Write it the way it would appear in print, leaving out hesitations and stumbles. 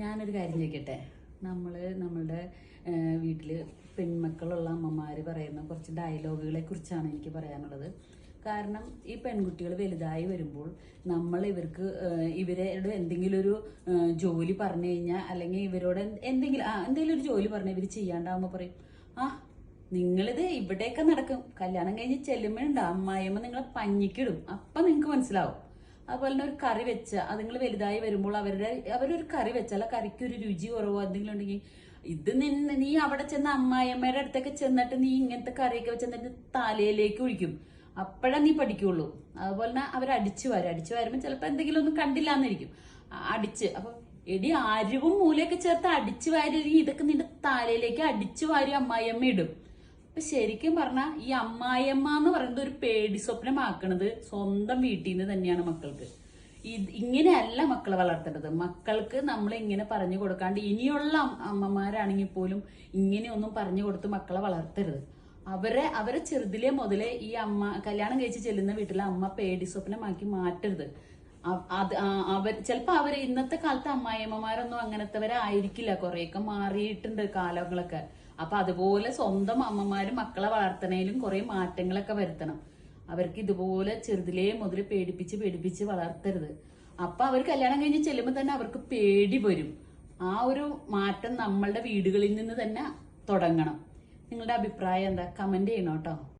ഞാനൊരു കാര്യം ചോദിക്കട്ടെ. നമ്മളുടെ വീട്ടിൽ പെൺമക്കളുള്ള അമ്മമാർ പറയുന്ന കുറച്ച് ഡയലോഗുകളെ കുറിച്ചാണ് എനിക്ക് പറയാനുള്ളത്. കാരണം ഈ പെൺകുട്ടികൾ വലുതായി വരുമ്പോൾ നമ്മൾ ഇവരോട് എന്തെങ്കിലും ഒരു ജോലി പറഞ്ഞു കഴിഞ്ഞാൽ, അല്ലെങ്കിൽ ഇവരോട് എന്തെങ്കിലും ഒരു ജോലി പറഞ്ഞാൽ ഇവർ ചെയ്യാണ്ടാവുമ്പോൾ പറയും, ആ നിങ്ങളിത് ഇവിടെയൊക്കെ നടക്കും, കല്യാണം കഴിഞ്ഞ് ചെല്ലുമ്പോഴുണ്ട് അമ്മായിയമ്മ നിങ്ങളെ പഞ്ഞിക്കിടും, അപ്പം നിങ്ങൾക്ക് മനസ്സിലാവും. അതുപോലെ തന്നെ ഒരു കറി വെച്ച അത് നിങ്ങൾ വലുതായി വരുമ്പോൾ അവരൊരു കറി വെച്ചാൽ ആ കറിക്ക് ഒരു രുചി കുറവോ എന്തെങ്കിലും ഉണ്ടെങ്കിൽ, ഇത് നീ അവിടെ ചെന്ന് അമ്മായിയമ്മയുടെ അടുത്തൊക്കെ ചെന്നിട്ട് നീ ഇങ്ങനത്തെ കറിയൊക്കെ വെച്ചെന്നിട്ട് തലയിലേക്ക് ഒഴിക്കും, അപ്പോഴാ നീ പഠിക്കുള്ളൂ. അതുപോലെ തന്നെ അടിച്ചു വരുമ്പോൾ ചിലപ്പോൾ എന്തെങ്കിലും ഒന്നും കണ്ടില്ല എന്നിരിക്കും, അപ്പൊ എടി അരിവും മൂലയൊക്കെ ചേർത്ത് അടിച്ചു വാരി ഇതൊക്കെ നിന്റെ തലയിലേക്ക് അടിച്ചു വാരി അമ്മായിയമ്മ ഇടും. അപ്പൊ ശരിക്കും പറഞ്ഞാൽ ഈ അമ്മായിയമ്മ എന്ന് പറയുന്നത് ഒരു പേടി സ്വപ്നമാക്കണത് സ്വന്തം വീട്ടിൽ നിന്ന് തന്നെയാണ് മക്കൾക്ക്. ഇങ്ങനെയല്ല മക്കളെ വളർത്തേണ്ടത്. മക്കൾക്ക് നമ്മൾ ഇങ്ങനെ പറഞ്ഞു കൊടുക്കാണ്ട്, ഇനിയുള്ള അമ്മമാരാണെങ്കിൽ പോലും ഇങ്ങനെയൊന്നും പറഞ്ഞു കൊടുത്ത് മക്കളെ വളർത്തരുത്. അവരെ ചെറുതിലെ മുതലേ ഈ കല്യാണം കഴിച്ച് ചെല്ലുന്ന വീട്ടിലെ അമ്മ പേടി സ്വപ്നമാക്കി മാറ്റരുത്. ചിലപ്പോ ഇന്നത്തെ കാലത്ത് അമ്മായിയമ്മമാരൊന്നും അങ്ങനത്തെവരായിരിക്കില്ല, കുറെയൊക്കെ മാറിയിട്ടുണ്ട് കാലങ്ങളൊക്കെ. അപ്പൊ അതുപോലെ സ്വന്തം അമ്മമാര് മക്കളെ വളർത്തണേലും കുറെ മാറ്റങ്ങളൊക്കെ വരുത്തണം. അവർക്ക് ഇതുപോലെ ചെറുതിലേ മുതൽ പേടിപ്പിച്ച് വളർത്തരുത്. അപ്പൊ അവർ കല്യാണം കഴിഞ്ഞ് ചെല്ലുമ്പോൾ തന്നെ അവർക്ക് പേടി വരും. ആ ഒരു മാറ്റം നമ്മളുടെ വീടുകളിൽ നിന്ന് തന്നെ തുടങ്ങണം. നിങ്ങളുടെ അഭിപ്രായം എന്താ? കമന്റ് ചെയ്യണം കേട്ടോ.